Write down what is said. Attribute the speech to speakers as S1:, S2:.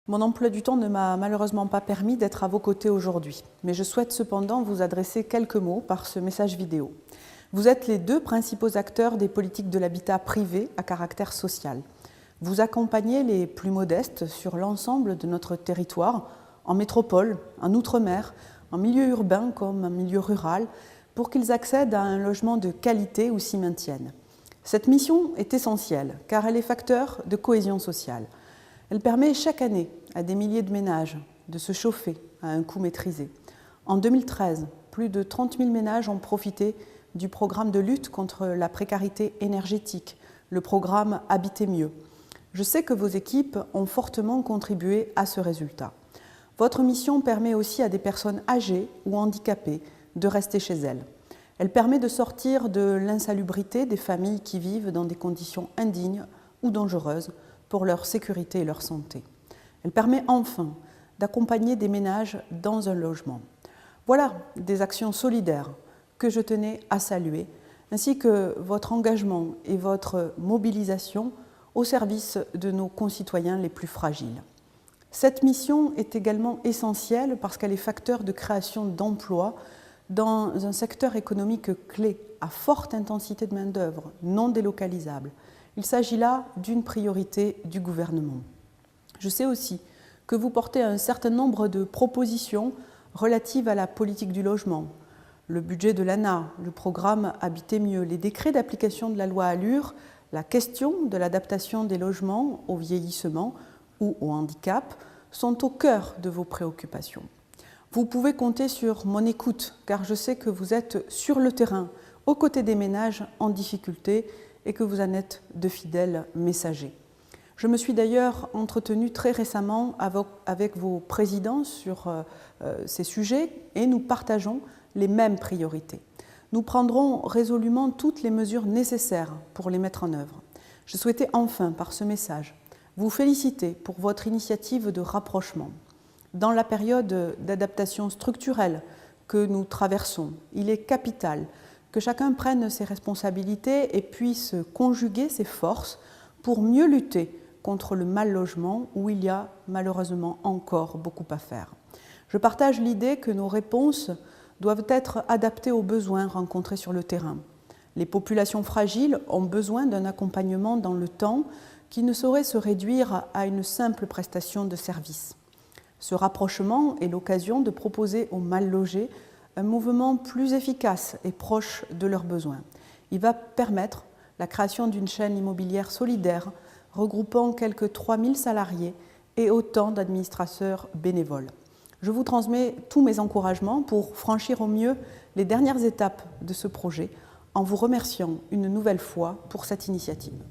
S1: Mon emploi du temps ne m'a malheureusement pas permis d'être à vos côtés aujourd'hui, mais je souhaite cependant vous adresser quelques mots par ce message vidéo. Vous êtes les deux principaux acteurs des politiques de l'habitat privé à caractère social. Vous accompagnez les plus modestes sur l'ensemble de notre territoire, en métropole, en outre-mer, en milieu urbain comme en milieu rural, pour qu'ils accèdent à un logement de qualité ou s'y maintiennent. Cette mission est essentielle car elle est facteur de cohésion sociale. Elle permet chaque année à des milliers de ménages de se chauffer à un coût maîtrisé. En 2013, plus de 30 000 ménages ont profité du programme de lutte contre la précarité énergétique, le programme Habiter mieux. Je sais que vos équipes ont fortement contribué à ce résultat. Votre mission permet aussi à des personnes âgées ou handicapées de rester chez elles. Elle permet de sortir de l'insalubrité des familles qui vivent dans des conditions indignes ou dangereuses pour leur sécurité et leur santé. Elle permet enfin d'accompagner des ménages dans un logement. Voilà des actions solidaires que je tenais à saluer, ainsi que votre engagement et votre mobilisation au service de nos concitoyens les plus fragiles. Cette mission est également essentielle parce qu'elle est facteur de création d'emplois dans un secteur économique clé à forte intensité de main-d'œuvre, non délocalisable. Il s'agit là d'une priorité du gouvernement. Je sais aussi que vous portez un certain nombre de propositions relatives à la politique du logement, le budget de l'ANA, le programme Habiter mieux, les décrets d'application de la loi ALUR, la question de l'adaptation des logements au vieillissement ou au handicap sont au cœur de vos préoccupations. Vous pouvez compter sur mon écoute car je sais que vous êtes sur le terrain, aux côtés des ménages en difficulté et que vous en êtes de fidèles messagers. Je me suis d'ailleurs entretenue très récemment avec vos présidents sur ces sujets et nous partageons les mêmes priorités. Nous prendrons résolument toutes les mesures nécessaires pour les mettre en œuvre. Je souhaitais enfin, par ce message, vous féliciter pour votre initiative de rapprochement. Dans la période d'adaptation structurelle que nous traversons, il est capital que chacun prenne ses responsabilités et puisse conjuguer ses forces pour mieux lutter contre le mal-logement où il y a malheureusement encore beaucoup à faire. Je partage l'idée que nos réponses doivent être adaptées aux besoins rencontrés sur le terrain. Les populations fragiles ont besoin d'un accompagnement dans le temps qui ne saurait se réduire à une simple prestation de service. Ce rapprochement est l'occasion de proposer aux mal-logés un mouvement plus efficace et proche de leurs besoins. Il va permettre la création d'une chaîne immobilière solidaire regroupant quelques 3000 salariés et autant d'administrateurs bénévoles. Je vous transmets tous mes encouragements pour franchir au mieux les dernières étapes de ce projet en vous remerciant une nouvelle fois pour cette initiative.